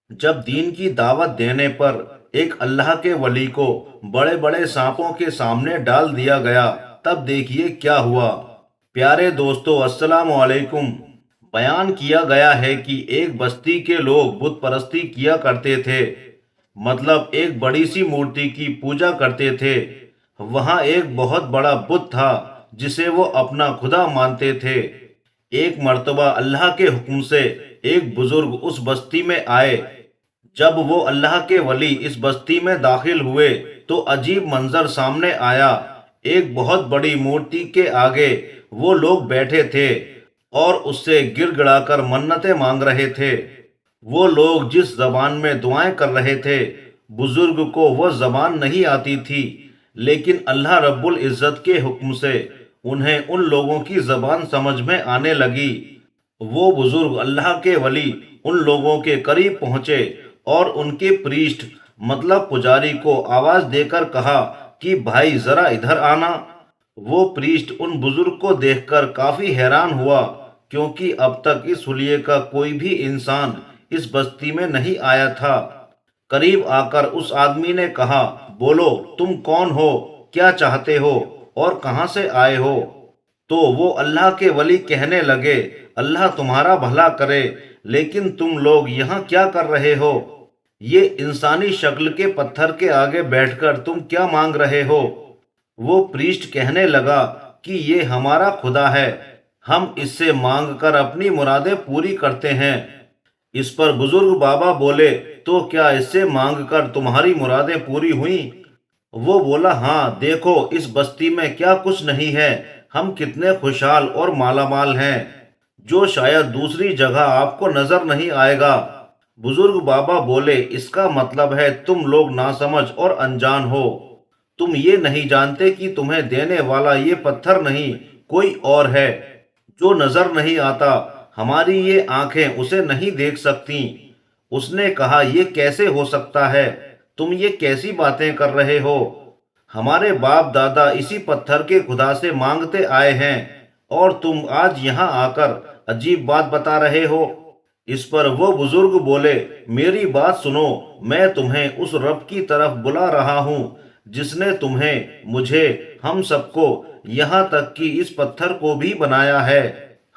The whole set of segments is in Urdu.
جب دین کی دعوت دینے پر ایک اللہ کے ولی کو بڑے بڑے سانپوں کے سامنے ڈال دیا گیا، تب دیکھیے کیا ہوا۔ پیارے دوستو، السلام علیکم۔ بیان کیا گیا ہے کہ ایک بستی کے لوگ بت پرستی کیا کرتے تھے، مطلب ایک بڑی سی مورتی کی پوجا کرتے تھے۔ وہاں ایک بہت بڑا بت تھا جسے وہ اپنا خدا مانتے تھے۔ ایک مرتبہ اللہ کے حکم سے ایک بزرگ اس بستی میں آئے۔ جب وہ اللہ کے ولی اس بستی میں داخل ہوئے تو عجیب منظر سامنے آیا۔ ایک بہت بڑی مورتی کے آگے وہ لوگ بیٹھے تھے اور اس سے گر گڑا کر منتیں مانگ رہے تھے۔ وہ لوگ جس زبان میں دعائیں کر رہے تھے، بزرگ کو وہ زبان نہیں آتی تھی، لیکن اللہ رب العزت کے حکم سے انہیں ان لوگوں کی زبان سمجھ میں آنے لگی۔ وہ بزرگ اللہ کے ولی ان لوگوں کے قریب پہنچے اور ان کے پریسٹ مطلب پجاری کو آواز دے کر کہا کہ بھائی ذرا ادھر آنا۔ وہ پریسٹ ان بزرگ کو دیکھ کر کافی حیران ہوا، کیونکہ اب تک اس حلیے کا کوئی بھی انسان اس بستی میں نہیں آیا تھا۔ قریب آ کر اس آدمی نے کہا، بولو تم کون ہو، کیا چاہتے ہو اور کہاں سے آئے ہو؟ تو وہ اللہ کے ولی کہنے لگے، اللہ تمہارا بھلا کرے، لیکن تم لوگ یہاں کیا کر رہے ہو؟ یہ انسانی شکل کے پتھر کے آگے بیٹھ کر تم کیا مانگ رہے ہو؟ وہ پریسٹ کہنے لگا کہ یہ ہمارا خدا ہے، ہم اس سے مانگ کر اپنی مرادیں پوری کرتے ہیں۔ اس پر بزرگ بابا بولے، تو کیا اس سے مانگ کر تمہاری مرادیں پوری ہوئیں؟ وہ بولا، ہاں، دیکھو اس بستی میں کیا کچھ نہیں ہے، ہم کتنے خوشحال اور مالا مال ہیں، جو شاید دوسری جگہ آپ کو نظر نہیں آئے گا۔ بزرگ بابا بولے، اس کا مطلب ہے تم لوگ ناسمجھ اور انجان ہو، تم یہ نہیں جانتے کہ تمہیں دینے والا یہ پتھر نہیں کوئی اور ہے، جو نظر نہیں آتا، ہماری یہ آنکھیں اسے نہیں دیکھ سکتی۔ اس نے کہا، یہ کیسے ہو سکتا ہے؟ تم یہ کیسی باتیں کر رہے ہو؟ ہمارے باپ دادا اسی پتھر کے خدا سے مانگتے آئے ہیں، اور تم آج یہاں آ کر عجیب بات بتا رہے ہو۔ اس پر وہ بزرگ بولے، میری بات سنو، میں تمہیں اس رب کی طرف بلا رہا ہوں جس نے تمہیں، مجھے، ہم سب کو، یہاں تک کہ اس پتھر کو بھی بنایا ہے۔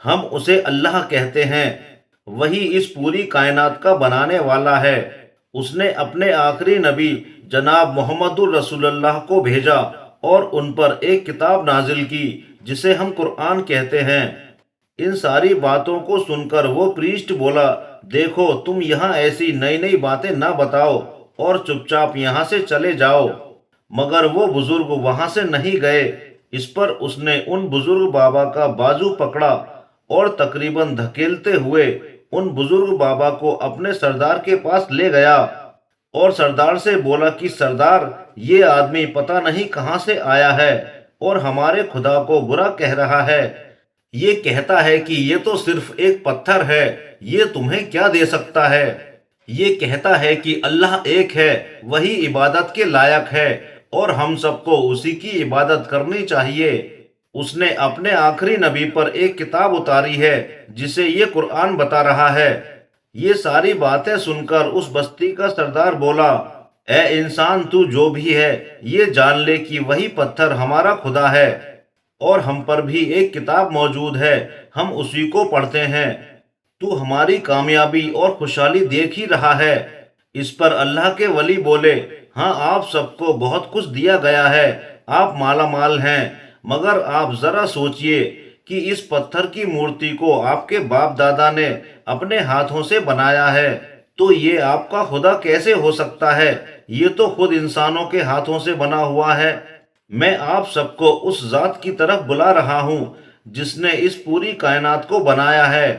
ہم اسے اللہ کہتے ہیں، وہی اس پوری کائنات کا بنانے والا ہے۔ اس نے اپنے آخری نبی جناب محمد الرسول اللہ کو بھیجا اور ان پر ایک کتاب نازل کی جسے ہم قرآن کہتے ہیں۔ ان ساری باتوں کو سن کر وہ پریسٹ بولا، دیکھو تم یہاں ایسی نئی نئی باتیں نہ بتاؤ اور چپ چاپ یہاں سے چلے جاؤ۔ مگر وہ بزرگ وہاں سے نہیں گئے۔ اس پر اس نے ان بزرگ بابا کا بازو پکڑا اور تقریباً دھکیلتے ہوئے ان بزرگ بابا کو اپنے سردار کے پاس لے گیا اور سردار سے بولا کہ سردار، یہ آدمی پتہ نہیں کہاں سے آیا ہے اور ہمارے خدا کو برا کہہ رہا ہے۔ یہ کہتا ہے کہ یہ تو صرف ایک پتھر ہے، یہ تمہیں کیا دے سکتا ہے؟ یہ کہتا ہے کہ اللہ ایک ہے، وہی عبادت کے لائق ہے اور ہم سب کو اسی کی عبادت کرنی چاہیے۔ اس نے اپنے آخری نبی پر ایک کتاب اتاری ہے جسے یہ قرآن بتا رہا ہے۔ یہ ساری باتیں سن کر اس بستی کا سردار بولا، اے انسان، تو جو بھی ہے یہ جان لے کہ وہی پتھر ہمارا خدا ہے، اور ہم پر بھی ایک کتاب موجود ہے، ہم اسی کو پڑھتے ہیں۔ تو ہماری کامیابی اور خوشحالی دیکھ ہی رہا ہے۔ اس پر اللہ کے ولی بولے، ہاں، آپ سب کو بہت کچھ دیا گیا ہے، آپ مالا مال ہیں، مگر آپ ذرا سوچئے کہ اس پتھر کی مورتی کو آپ کے باپ دادا نے اپنے ہاتھوں سے بنایا ہے، تو یہ آپ کا خدا کیسے ہو سکتا ہے؟ یہ تو خود انسانوں کے ہاتھوں سے بنا ہوا ہے۔ میں آپ سب کو اس ذات کی طرف بلا رہا ہوں جس نے اس پوری کائنات کو بنایا ہے۔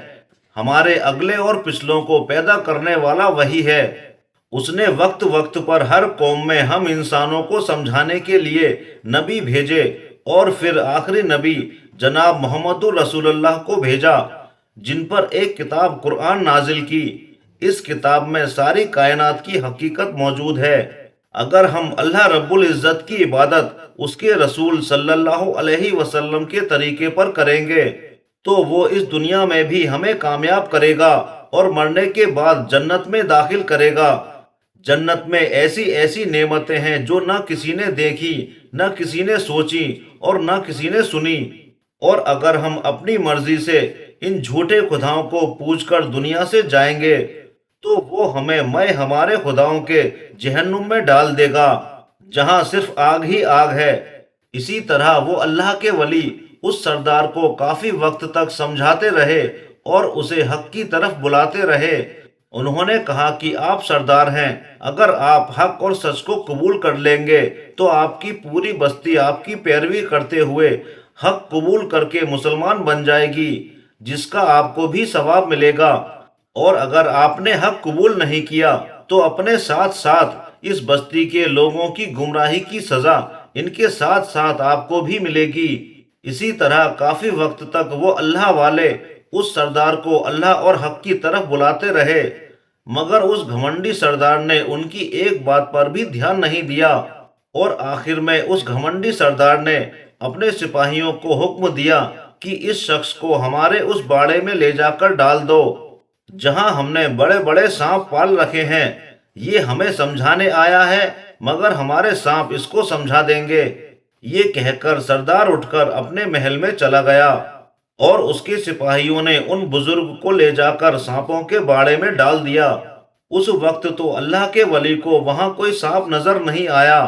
ہمارے اگلے اور پچھلوں کو پیدا کرنے والا وہی ہے۔ اس نے وقت وقت پر ہر قوم میں ہم انسانوں کو سمجھانے کے لیے نبی بھیجے اور پھر آخری نبی جناب محمد الرسول اللہ کو بھیجا، جن پر ایک کتاب قرآن نازل کی۔ اس کتاب میں ساری کائنات کی حقیقت موجود ہے۔ اگر ہم اللہ رب العزت کی عبادت اس کے رسول صلی اللہ علیہ وسلم کے طریقے پر کریں گے تو وہ اس دنیا میں بھی ہمیں کامیاب کرے گا اور مرنے کے بعد جنت میں داخل کرے گا۔ جنت میں ایسی ایسی نعمتیں ہیں جو نہ کسی نے دیکھی، نہ کسی نے سوچی اور نہ کسی نے سنی۔ اور اگر ہم اپنی مرضی سے ان جھوٹے خداؤں کو پوج کر دنیا سے جائیں گے تو وہ ہمیں ہمارے خداؤں کے جہنم میں ڈال دے گا، جہاں صرف آگ ہی آگ ہے۔ اسی طرح وہ اللہ کے ولی اس سردار کو کافی وقت تک سمجھاتے رہے اور اسے حق کی طرف بلاتے رہے۔ انہوں نے کہا کہ آپ سردار ہیں، اگر آپ حق اور سچ کو قبول کر لیں گے تو آپ کی پوری بستی آپ کی پیروی کرتے ہوئے حق قبول کر کے مسلمان بن جائے گی، جس کا آپ کو بھی ثواب ملے گا۔ اور اگر آپ نے حق قبول نہیں کیا تو اپنے ساتھ ساتھ اس بستی کے لوگوں کی گمراہی کی سزا ان کے ساتھ ساتھ آپ کو بھی ملے گی۔ اسی طرح کافی وقت تک وہ اللہ والے اس سردار کو اللہ اور حق کی طرف بلاتے رہے، مگر اس گھمنڈی سردار نے ان کی ایک بات پر بھی دھیان نہیں دیا، اور آخر میں اس گھمنڈی سردار نے اپنے سپاہیوں کو حکم دیا کہ اس شخص کو ہمارے اس باڑے میں لے جا کر ڈال دو جہاں ہم نے بڑے بڑے سانپ پال رکھے ہیں۔ یہ ہمیں سمجھانے آیا ہے، مگر ہمارے سانپ اس کو سمجھا دیں گے۔ یہ کہہ کر سردار اٹھ کر اپنے محل میں چلا گیا، اور اس کے سپاہیوں نے ان بزرگ کو لے جا کر سانپوں کے باڑے میں ڈال دیا۔ اس وقت تو اللہ کے ولی کو وہاں کوئی سانپ نظر نہیں آیا۔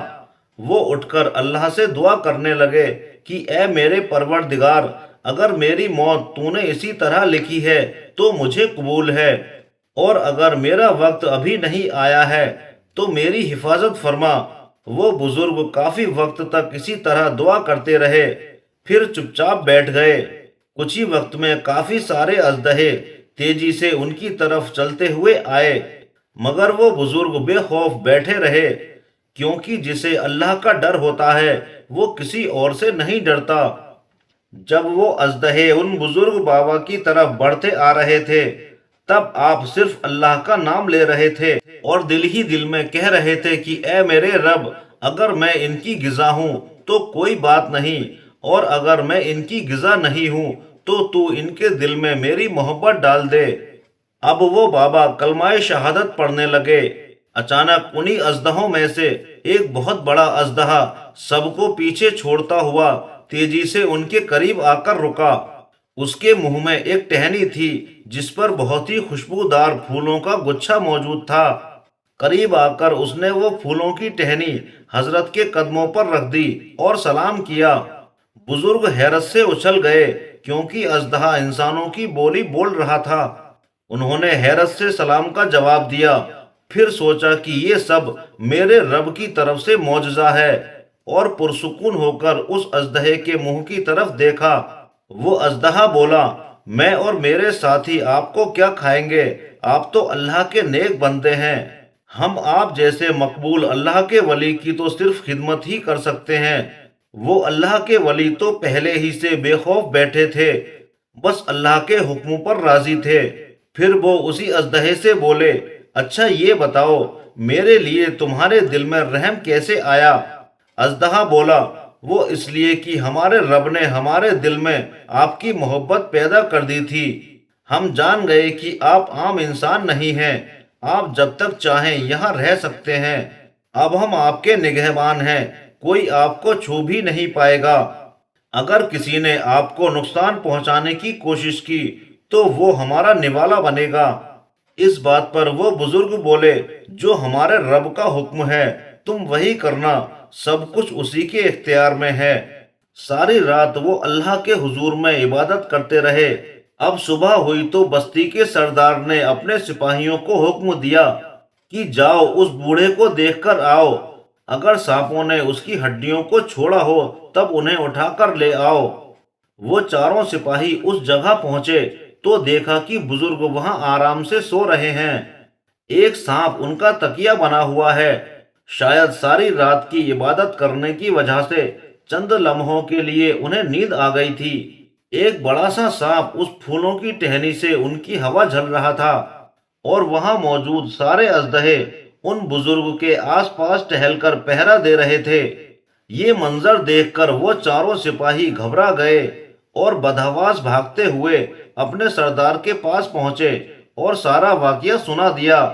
وہ اٹھ کر اللہ سے دعا کرنے لگے کہ اے میرے پروردگار، اگر میری موت تو نے اسی طرح لکھی ہے تو مجھے قبول ہے، اور اگر میرا وقت ابھی نہیں آیا ہے تو میری حفاظت فرما۔ وہ بزرگ کافی وقت تک اسی طرح دعا کرتے رہے، پھر چپ چاپ بیٹھ گئے۔ کچھ ہی وقت میں کافی سارے اژدہے تیزی سے ان کی طرف چلتے ہوئے آئے، مگر وہ بزرگ بے خوف بیٹھے رہے، کیونکہ جسے اللہ کا ڈر ہوتا ہے وہ کسی اور سے نہیں ڈرتا۔ جب وہ اژدہے ان بزرگ بابا کی طرف بڑھتے آ رہے تھے تب آپ صرف اللہ کا نام لے رہے تھے اور دل ہی دل میں کہہ رہے تھے کہ اے میرے رب، اگر میں ان کی غذا ہوں تو کوئی بات نہیں، اور اگر میں ان کی غذا نہیں ہوں تو ان کے دل میں میری محبت ڈال دے۔ اب وہ بابا کلمہ شہادت پڑھنے لگے۔ اچانک انہی اژدہوں میں سے ایک بہت بڑا اژدہا سب کو پیچھے چھوڑتا ہوا تیزی سے ان کے قریب آ کر رکا۔ اس کے منہ میں ایک ٹہنی تھی جس پر بہت ہی خوشبودار پھولوں کا گچھا موجود تھا۔ قریب آ کر اس نے وہ پھولوں کی ٹہنی حضرت کے قدموں پر رکھ دی اور سلام کیا۔ بزرگ حیرت سے اچھل گئے، کیونکہ اژدہا انسانوں کی بولی بول رہا تھا۔ انہوں نے حیرت سے سلام کا جواب دیا، پھر سوچا کہ یہ سب میرے رب کی طرف سے معجزہ ہے، اور پرسکون ہو کر اس اژدہے کے منہ کی طرف دیکھا۔ وہ اژدہا بولا، میں اور میرے ساتھی آپ کو کیا کھائیں گے؟ آپ تو اللہ کے نیک بندے ہیں، ہم آپ جیسے مقبول اللہ کے ولی کی تو صرف خدمت ہی کر سکتے ہیں۔ وہ اللہ کے ولی تو پہلے ہی سے بے خوف بیٹھے تھے، بس اللہ کے حکم پر راضی تھے۔ پھر وہ اسی اژدہے سے بولے، اچھا یہ بتاؤ میرے لیے تمہارے دل میں رحم کیسے آیا؟ اژدہا بولا، وہ اس لیے کہ ہمارے رب نے ہمارے دل میں آپ کی محبت پیدا کر دی تھی۔ ہم جان گئے کہ آپ عام انسان نہیں ہیں، آپ جب تک چاہیں یہاں رہ سکتے ہیں۔ اب ہم آپ کے نگہبان ہیں، کوئی آپ کو چھو بھی نہیں پائے گا۔ اگر کسی نے آپ کو نقصان پہنچانے کی کوشش کی تو وہ ہمارا نوالا بنے گا۔ اس بات پر وہ بزرگ بولے، جو ہمارے رب کا حکم ہے تم وہی کرنا، سب کچھ اسی کے اختیار میں ہے۔ ساری رات وہ اللہ کے حضور میں عبادت کرتے رہے۔ اب صبح ہوئی تو بستی کے سردار نے اپنے سپاہیوں کو حکم دیا کہ جاؤ اس بوڑھے کو دیکھ کر آؤ، اگر سانپوں نے اس کی ہڈیوں کو چھوڑا ہو تب انہیں اٹھا کر لے آؤ۔ وہ چاروں سپاہی اس جگہ پہنچے تو دیکھا کہ بزرگ وہاں آرام سے سو رہے ہیں، ایک سانپ ان کا تکیہ بنا ہوا ہے۔ شاید ساری رات کی عبادت کرنے کی وجہ سے چند لمحوں کے لیے انہیں نیند آ گئی تھی۔ ایک بڑا سا سانپ اس پھولوں کی ٹہنی سے ان کی ہوا جھل رہا تھا، اور وہاں موجود سارے اژدہے ان بزرگ کے آس پاس ٹہل کر پہرا دے رہے تھے۔ یہ منظر دیکھ کر وہ چاروں سپاہی گھبرا گئے اور بدحواس بھاگتے ہوئے اپنے سردار کے پاس پہنچے اور سارا واقعہ سنا دیا۔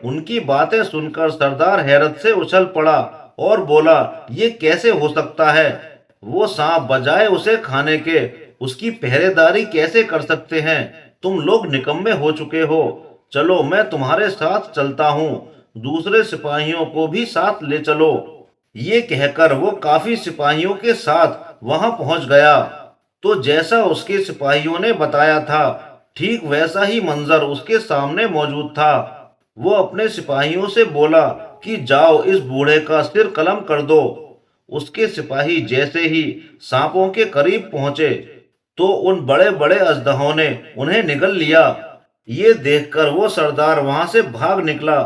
ان کی باتیں سن کر سردار حیرت سے اچھل پڑا اور بولا، یہ کیسے ہو سکتا ہے؟ وہ سانپ بجائے اسے کھانے کے اس کی پہرے داری کیسے کر سکتے ہیں؟ تم لوگ نکمے ہو چکے ہو، چلو میں تمہارے ساتھ چلتا ہوں، دوسرے سپاہیوں کو بھی ساتھ لے چلو۔ یہ کہہ کر وہ کافی سپاہیوں کے ساتھ وہاں پہنچ گیا تو جیسا اس کے سپاہیوں نے بتایا تھا ٹھیک ویسا ہی منظر اس کے سامنے موجود تھا۔ وہ اپنے سپاہیوں سے بولا کہ جاؤ اس بوڑھے کا سر قلم کر دو۔ اس کے سپاہی جیسے ہی سانپوں کے قریب پہنچے تو ان بڑے بڑے اژدہوں نے انہیں نگل لیا۔ یہ دیکھ کر وہ سردار وہاں سے بھاگ نکلا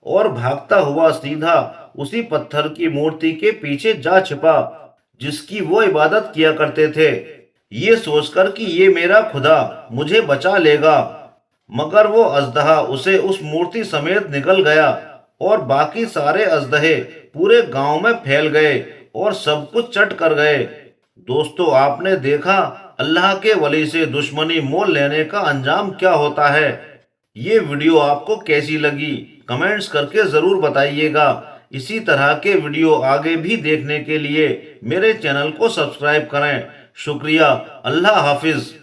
اور بھاگتا ہوا سیدھا اسی پتھر کی مورتی کے پیچھے جا چھپا جس کی وہ عبادت کیا کرتے تھے، یہ سوچ کر کہ یہ میرا خدا مجھے بچا لے گا۔ مگر وہ اژدہا اسے اس مورتی سمیت نگل گیا اور باقی سارے اژدہے پورے گاؤں میں پھیل گئے اور سب کچھ چٹ کر گئے۔ دوستو، آپ نے دیکھا اللہ کے ولی سے دشمنی مول لینے کا انجام کیا ہوتا ہے۔ یہ ویڈیو آپ کو کیسی لگی کمنٹس کر کے ضرور بتائیے گا۔ اسی طرح کے ویڈیو آگے بھی دیکھنے کے لیے میرے چینل کو سبسکرائب کریں۔ شکریہ، اللہ حافظ۔